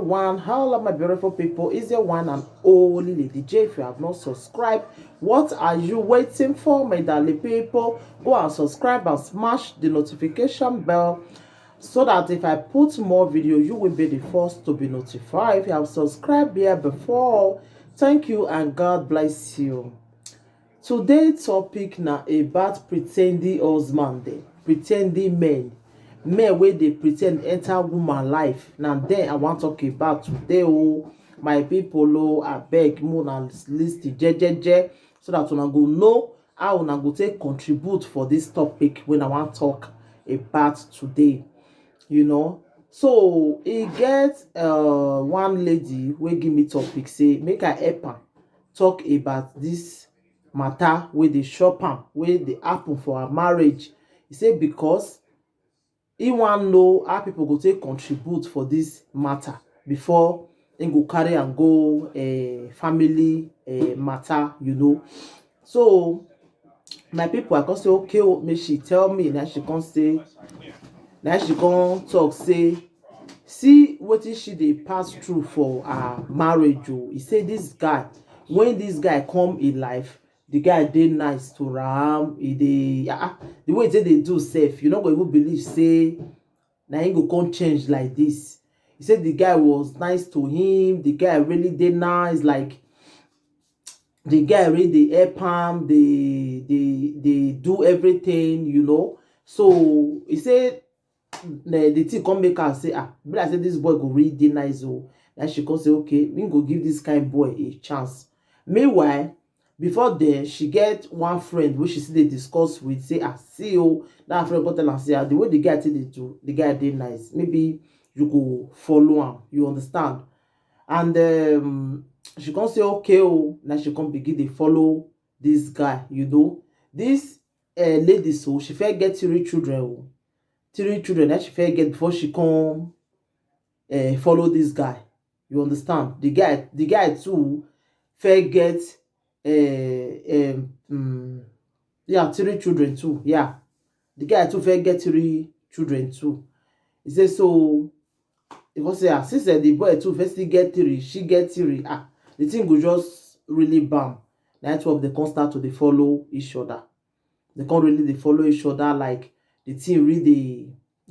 everyone. Hello, my beautiful people. Is your one and only Lady J. If you have not subscribed, what are you waiting for, my darling people? Go and subscribe and smash the notification bell so that if I put more video, you will be the first to be notified. If you have subscribed here before, thank you and God bless you. Today's topic na about pretending husband, pretending men wey dey pretend enter woman life. Na then I wan talk about today o, my people o, abeg make una lis ten jejeje so that una go know how una go take contribute for this topic wey I wan talk about today. So e get one lady wey give me topic say make I help am talk about this matter wey dey shop am, wey dey happen for her marriage. E say because he wan know how people go take contribute for this matter before he go carry am go family matter. So my people, I come say okay o, make she tell me. Na she come talk say see wetin she dey pass through for her marriage o. E say this guy, when this guy come in life, the guy dey nice to am. E dey the way they do sef, you no go even believe say na him go come change like this. He said the guy was nice to him. The guy really dey nice, like the guy really dey help am, dey do everything. So he said the thing come make her say be like say this boy go really dey nice o. Then she come say okay, we go give this kind boy a chance. Meanwhile, before then, she get one friend wey she still dey discuss with, say see o, that friend come tell am say the way the guy take dey do, the guy dey nice, maybe you go follow am, you understand. And she come say okay o. Now she come begin dey follow this guy. This lady, so she first get 3 children o. 3 children that she first get before she come follow this guy, you understand. The guy too first get 3 children too. Yeah, the guy too first get 3 children too. He say so he come say since the boy too first get 3, she get 3, the thing go just really bam. Na 12 they come start to dey follow each other. They come really dey follow each other, like the thing really dey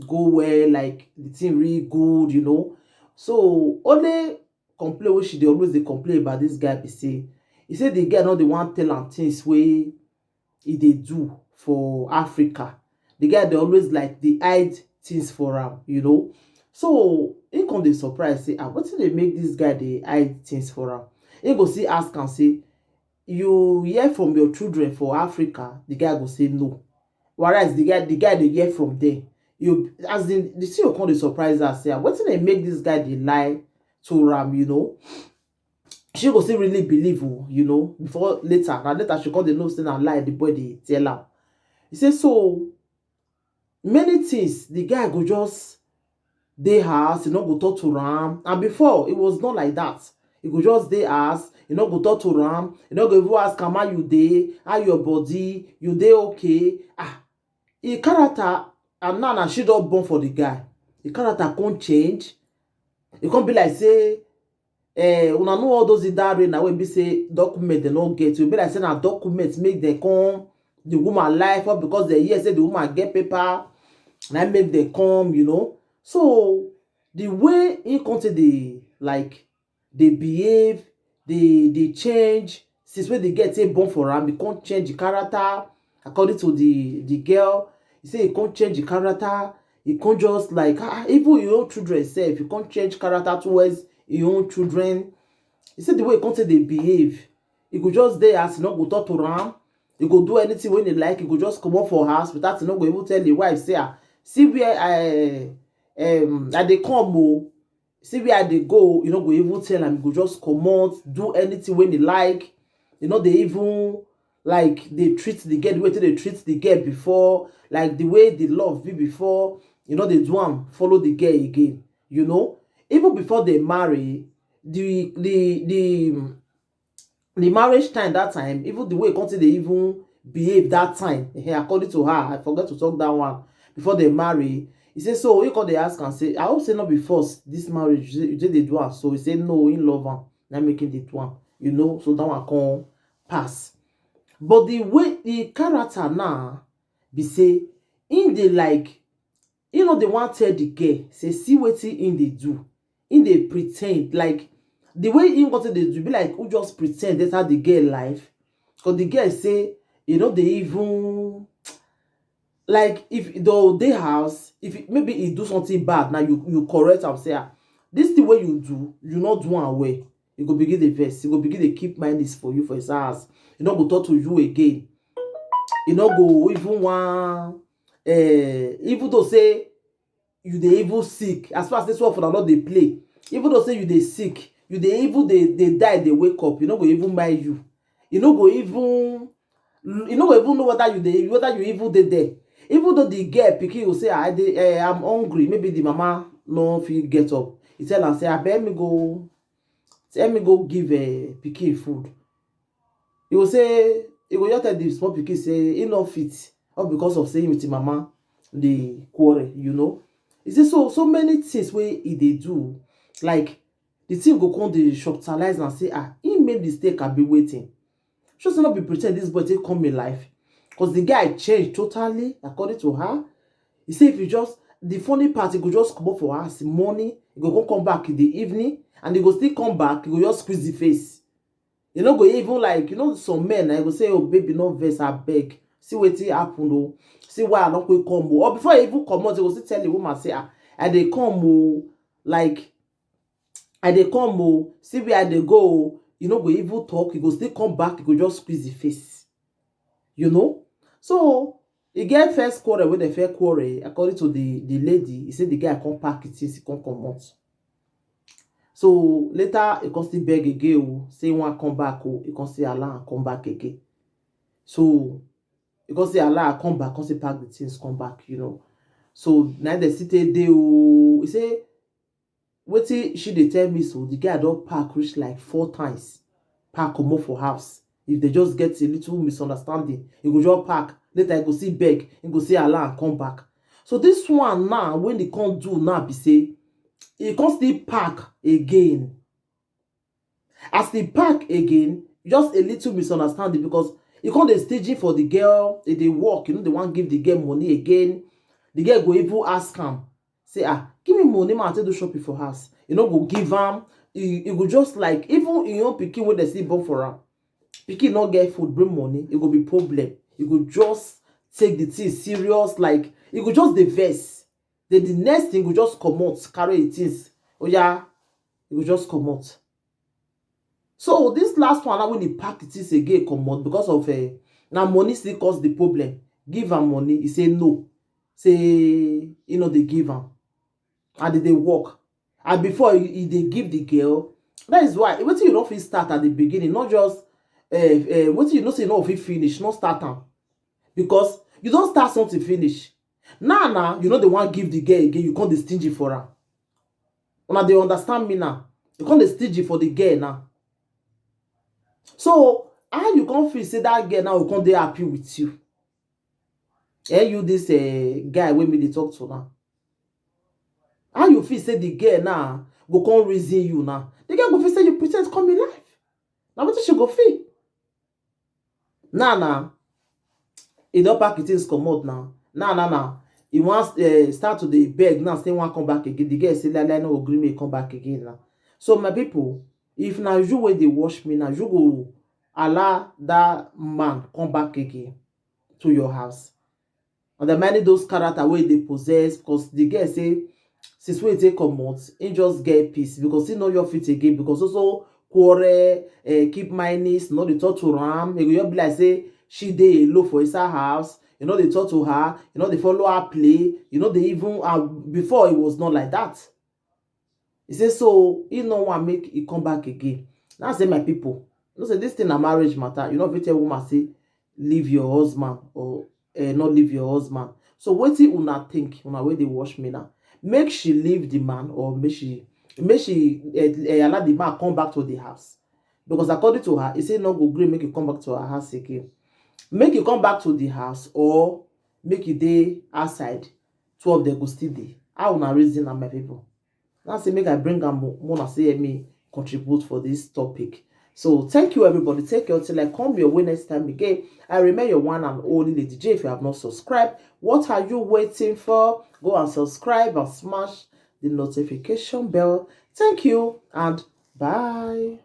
go well, like the thing really good. So only complain wey she dey always dey complain about this guy be say, he say the guy no dey wan tell am things wey he dey do for Africa. The guy dey always like dey hide things for am. So he come dey surprise say wetin dey make this guy dey hide things for am. He go still ask am say, you hear from your children for Africa? The guy go say no. Whereas the guy dey hear from them. As in the thing go come dey surprise her, say wetin dey make this guy dey lie to am. She go still really believe before later she come dey know say na lie the boy dey tell am. He say so many things the guy go just dey house, he no go talk to am. And before, it was not like that. He go just dey house, he no go talk to am, he no go even ask am how you dey, how your body, you dey okay. His character, and now she don born for the guy, the character come change. E come be like say una know all those idare na wey be say document dem no get. E be like say na document make dem come the woman life, or because dem hear say the woman get paper, na make dem come. So the way he come to dey behave, dey change since when the girl take born for am. He come change the character according to the girl. He say he come change the character. He come just like even his own children sef, he come change character towards his own children. He said the way he come to dey behave, he go just dey house, he no go talk to am. He go do anything when he like. He go just comot for house without, he no go even tell the wife say see where I dey come o, see where I dey go. You no go even tell am. He go just comot, do anything when he like. They even like dey treat the girl the way they treat the girl before, like the way the love be before. They do am follow the girl again. Even before they marry, the marriage time, that time, even the way they even behave that time, according to her, I forget to talk that one. Before they marry, He say so he come dey ask am say, I hope say no be force this marriage you say dey do am. So he say no, he love am, na make him dey do am, you know. So that one come pass. But the way the character now be say, him dey like, you know, dey wan tell the girl say see wetin him dey do. Him dey pretend like the way him got dey do be like who just pretend enter the girl life. Because the girl say, you know, they even like if the house, if maybe he do something bad, now you correct am say, ah, this thing wey you do, you not do am well. You go begin the verse, you go begin to keep mind this for you for his house. You no go talk to you again. You no go even want even though say you dey even sick, as far as this one for not dey play, even though say you dey sick, you dey even dey die, dey wake up, you no go even mind you. You no go even know whether you even dey there. Even though the girl pikin will say, I'm hungry, maybe the mama no fit get up, he tell am say, abeg me go give pikin food. He will say, he go just tell the small pikin say he no fit, all because of saying with the mama dey quarrel, you know. He say so many things wey he dey do, like the thing go come dey shocktalize and say, he made mistake and be waiting. Just not be pretend this boy take come in life. Because the guy changed totally according to her. He say if you just, the funny part, he go just come up for us in morning, he go come back in the evening, and he go still come back, he go just squeeze the face. You know, go even like, you know, some men, I go say, oh baby, no vex, I beg. See wetin happen, oh. See why I not going come, oh. Or before he even come out, he go still tell the woman, say, I dey come, oh. Like, I dey come, oh. See where I dey go, oh. You know, go even talk, he go still come back, he go just squeeze the face. You know? So, he get first quarrel with the fair quarrel, according to the lady. He said the guy come pack it since he come out. So, later, he come still beg again, say he want come back, he come still allow and come back again. So, he come still allow come back, come still pack the things, come back, you know. So, now they sit there, he say, wetin she dey tell me, so the guy don pack reach like 4 times. Pack comot for house. If they just get a little misunderstanding, he go just pack. Later, he go see beg, he go say allow and come back. So this one now, when they can't do now, be say, he can't still pack again. As they pack again, just a little misunderstanding, because he can't dey staging for the girl, they work, you know, they want give the girl money again. The girl go even ask him, say, give me money, man, I take do shopping for house. You know, go give him. He go just like, even in your pikin when they still born for him, pikin not get food, bring money, it go be problem. You go just take the thing serious, like you go just the verse. Then the next thing go just come out, carry the things. Oh yeah, you go just come out. So this last one, now when he pack the things again, come out because of now money still cause the problem. Give him money, he say no. Say you know they give him, and they work. And before they give the girl, that is why what you don't fit start at the beginning, not just what you know say no fit finish, not start am. Because you don't start something finish. Now you know they want give the girl again, you can't dey stingy for her. Now they understand me now. You can't dey stingy for the girl now. So how you can't feel say that girl now will come dey happy with you? You this guy wey me dey talk to now. How you feel say the girl now go come reason you now? The girl go feel say you pretend come in life. Now what she go feel? Now he don't pack the things come out now. Now he wants start to the beg now, say want come back again. The girl say like no agree me come back again now. So my people, if now you wey dey watch me now, you go allow that man come back again to your house. And the many those character wey they possess, because the girl say since we take come out, he just get peace because he know your fit again, because also quarrel, keep minus, not the talk to ram. You go be like say she dey alone for inside house. You know they talk to her. You know they follow her play. You know they even before it was not like that. He says so he no want make he come back again. Now say my people, you know say this thing a marriage matter. You know if you tell woman say leave your husband or not leave your husband. So what do una think? Una wey dey watch me now, make she leave the man or make she allow the man come back to the house? Because according to her, he say no go gree make you come back to her house again. Make you come back to the house or make you dey outside two of them go still dey. How una reason am, my people? Now say make I bring am more say me contribute for this topic. So thank you everybody. Take care till I come your way next time again. I remain your one and only Lady J. If you have not subscribed, what are you waiting for? Go and subscribe and smash the notification bell. Thank you and bye.